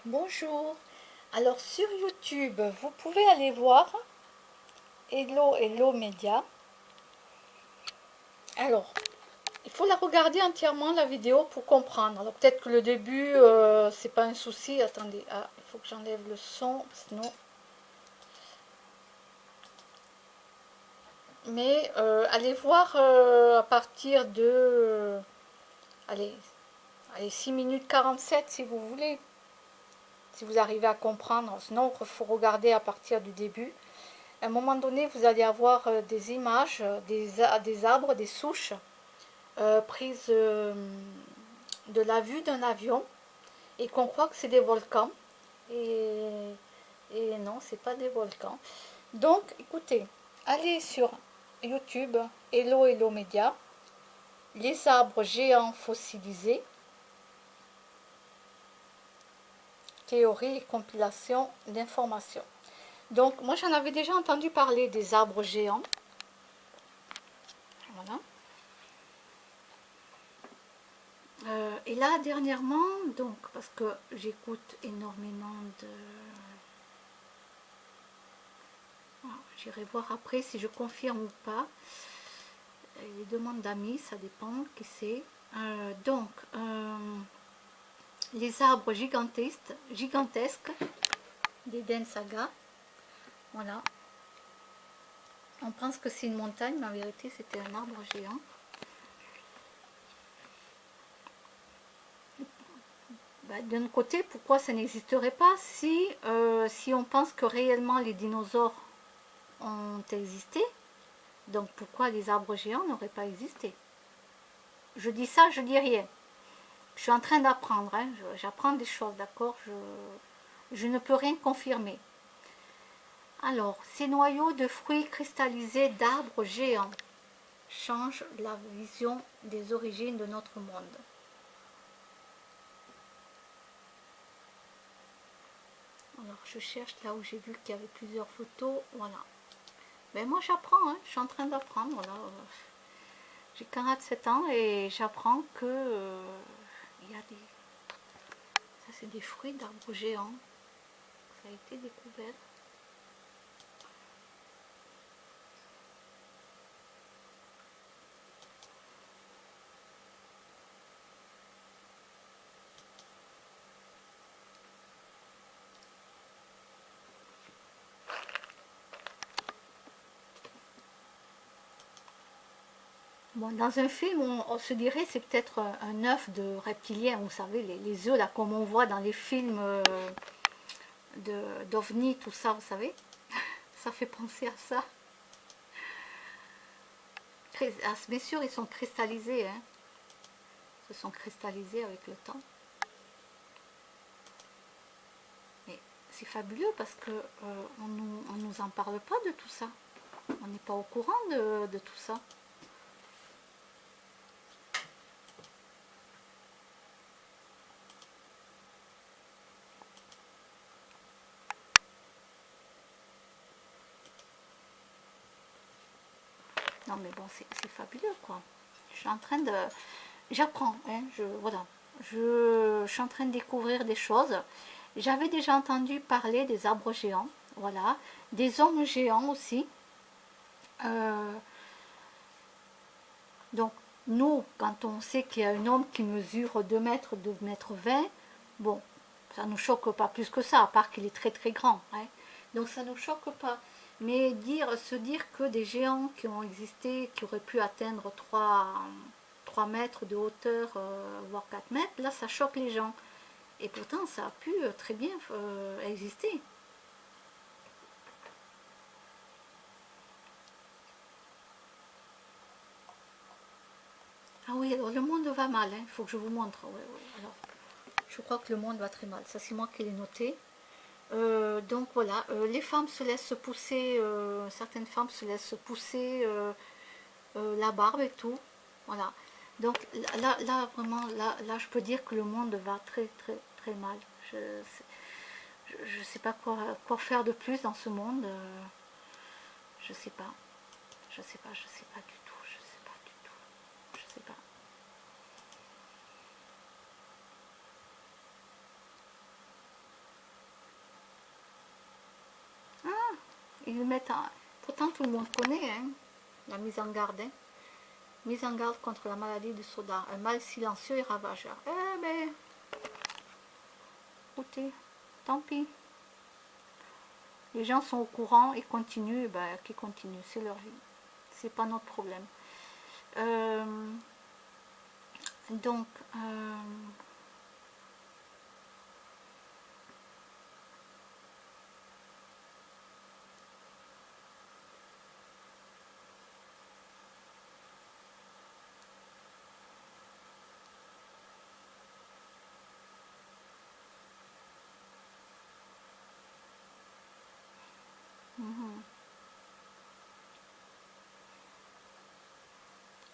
Bonjour. Alors sur YouTube, vous pouvez aller voir Hello Média. Alors, il faut la regarder entièrement la vidéo pour comprendre. Alors peut-être que le début, c'est pas un souci. Attendez, ah, il faut que j'enlève le son, sinon. Mais allez voir à partir de, allez, 6 minutes 47 si vous voulez. Si vous arrivez à comprendre. Sinon, il faut regarder à partir du début. À un moment donné, vous allez avoir des images, des arbres, des souches prises de la vue d'un avion et qu'on croit que c'est des volcans. Et, et non, c'est pas des volcans. Donc, écoutez, allez sur YouTube, Hello Média, les arbres géants fossilisés, théorie et compilation d'informations. Donc, moi j'en avais déjà entendu parler des arbres géants. Voilà. Et là, dernièrement, donc, parce que j'écoute énormément de... Voilà, j'irai voir après si je confirme ou pas. Les demandes d'amis, ça dépend qui c'est. Les arbres gigantesques d'Eden Saga. Voilà. On pense que c'est une montagne, mais en vérité, c'était un arbre géant. D'un côté, pourquoi ça n'existerait pas si on pense que réellement les dinosaures ont existé? Donc pourquoi les arbres géants n'auraient pas existé? Je dis ça, je dis rien. Je suis en train d'apprendre, hein, j'apprends des choses, d'accord, je ne peux rien confirmer. Alors, ces noyaux de fruits cristallisés d'arbres géants changent la vision des origines de notre monde. Alors, je cherche là où j'ai vu qu'il y avait plusieurs photos, voilà. Mais moi j'apprends, hein, je suis en train d'apprendre, voilà. J'ai 47 ans et j'apprends que il y a des... Ça c'est des fruits d'arbres géants. Ça a été découvert. Bon, dans un film, on se dirait c'est peut-être un œuf de reptilien, vous savez, les œufs là comme on voit dans les films d'OVNI, tout ça, vous savez. Ça fait penser à ça. Bien sûr, ils sont cristallisés, hein. Ils se sont cristallisés avec le temps. Mais c'est fabuleux parce que on nous en parle pas de tout ça. On n'est pas au courant de tout ça. Non mais bon, c'est fabuleux quoi. Je suis en train de... J'apprends, hein, voilà. Je suis en train de découvrir des choses. J'avais déjà entendu parler des arbres géants, voilà. Des hommes géants aussi. Euh, donc, nous, quand on sait qu'il y a un homme qui mesure 2 mètres, 2 mètres 20, bon, ça ne nous choque pas plus que ça, à part qu'il est très très grand. Hein. Donc ça ne nous choque pas. Mais se dire que des géants qui ont existé, qui auraient pu atteindre 3 mètres de hauteur, voire 4 mètres, là ça choque les gens. Et pourtant ça a pu très bien exister. Ah oui, alors le monde va mal, il faut que je vous montre. Ouais, ouais. Alors, je crois que le monde va très mal, ça c'est moi qui l'ai noté. Donc voilà, les femmes se laissent pousser, certaines femmes se laissent pousser la barbe et tout. Voilà. Donc là vraiment, là, je peux dire que le monde va très très très mal. Je sais pas quoi faire de plus dans ce monde. Je sais pas. Je sais pas, je sais pas du tout. Je sais pas du tout. Je sais pas. Ils le mettent en... Pourtant, tout le monde connaît hein, la mise en garde. Hein. Mise en garde contre la maladie de Soda, un mal silencieux et ravageur. Eh ben, écoutez, tant pis. Les gens sont au courant et continuent, ben, qui continuent, c'est leur vie. C'est pas notre problème. Donc,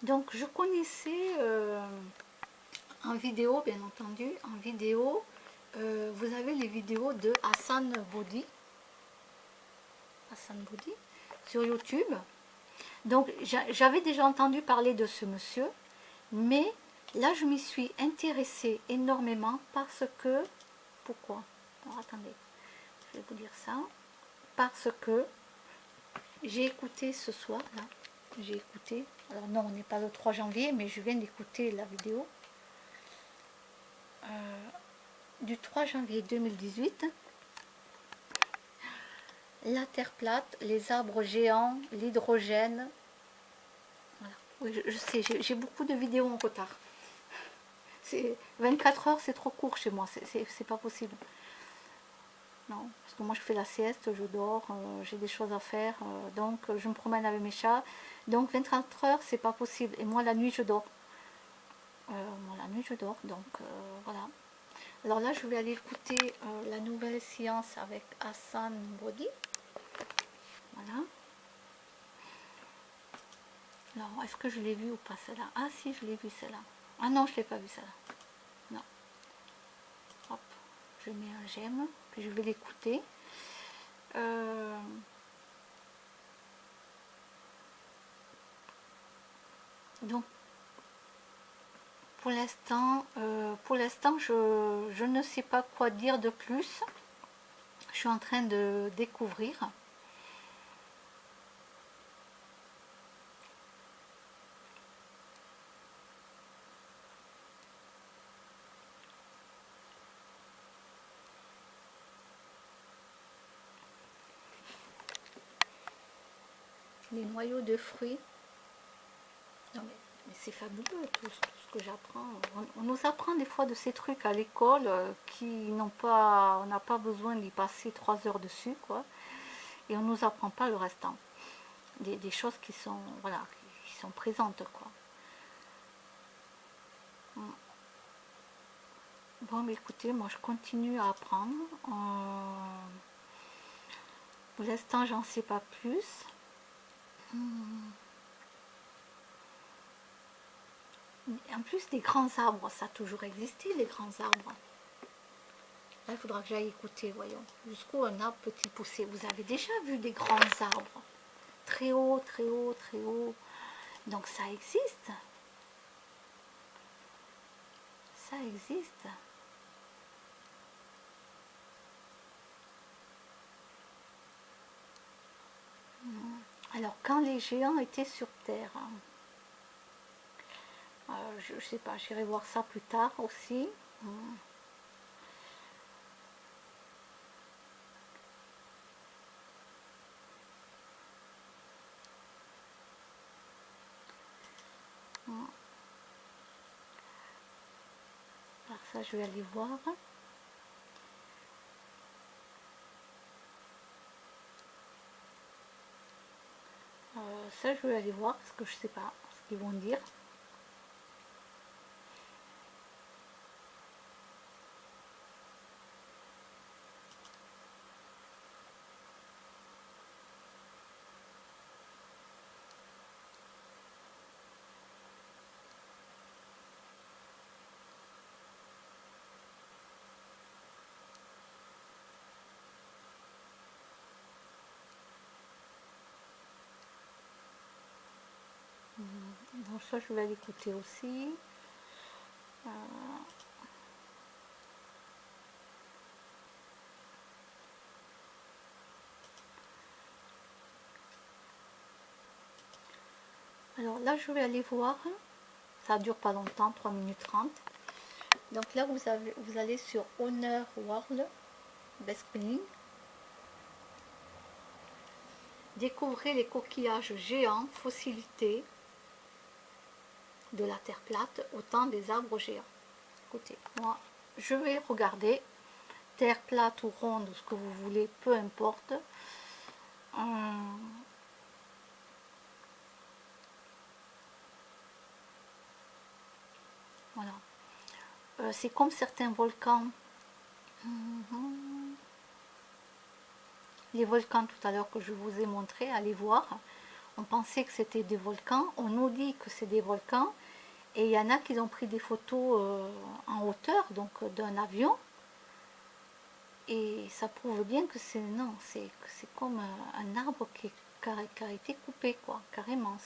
donc je connaissais en vidéo, bien entendu, en vidéo, vous avez les vidéos de Hassan Body sur YouTube. Donc j'avais déjà entendu parler de ce monsieur, mais là je m'y suis intéressée énormément parce que, pourquoi? Alors attendez, je vais vous dire ça, parce que j'ai écouté ce soir, là, j'ai écouté, alors non on n'est pas le 3 janvier, mais je viens d'écouter la vidéo du 3 janvier 2018, la Terre plate, les arbres géants, l'hydrogène. Voilà. Oui, je sais, j'ai beaucoup de vidéos en retard. 24 heures, c'est trop court chez moi, c'est pas possible. Non, parce que moi je fais la sieste, je dors, j'ai des choses à faire, donc je me promène avec mes chats. Donc 24 heures, c'est pas possible. Et moi la nuit, je dors. Donc voilà. Alors là, je vais aller écouter la nouvelle science avec Hassan Body. Voilà. Alors, est-ce que je l'ai vu ou pas celle-là? Ah si, je l'ai vu celle-là. Ah non, je ne l'ai pas vu celle-là. Non. Hop, je mets un j'aime, puis je vais l'écouter. Donc, pour l'instant, je ne sais pas quoi dire de plus. Je suis en train de découvrir. Les noyaux de fruits. Non mais c'est fabuleux tout ce que j'apprends. On nous apprend des fois de ces trucs à l'école qui n'ont pas, on n'a pas besoin d'y passer 3 heures dessus, quoi. Et on nous apprend pas le restant. Des choses qui sont, voilà, qui sont présentes, quoi. Bon, mais écoutez, moi je continue à apprendre. Pour l'instant, j'en sais pas plus. En plus, des grands arbres, ça a toujours existé, les grands arbres. Là, il faudra que j'aille écouter, voyons. Jusqu'où un arbre peut-il pousser? Vous avez déjà vu des grands arbres? Très haut, très haut, très haut. Donc ça existe. Ça existe. Alors, quand les géants étaient sur Terre, je ne sais pas, j'irai voir ça plus tard aussi. Alors ça, je vais aller voir. Ça, je vais aller voir parce que je ne sais pas ce qu'ils vont dire. Donc ça, je vais l'écouter aussi. Alors là, je vais aller voir. Ça dure pas longtemps, 3 minutes 30. Donc là, vous allez sur Honor World Best Spinning. Découvrez les coquillages géants fossilités de la terre plate au temps des arbres géants. Écoutez, moi, je vais regarder terre plate ou ronde, ce que vous voulez, peu importe. Voilà. C'est comme certains volcans. Les volcans tout à l'heure que je vous ai montré, allez voir. On pensait que c'était des volcans. On nous dit que c'est des volcans. Et il y en a qui ont pris des photos en hauteur, donc d'un avion. Et ça prouve bien que c'est non, c'est comme un arbre qui a été coupé, quoi, carrément.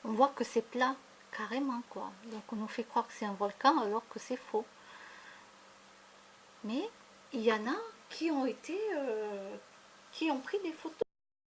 On voit que c'est plat, carrément, quoi. Donc on nous fait croire que c'est un volcan alors que c'est faux. Mais il y en a qui ont pris des photos.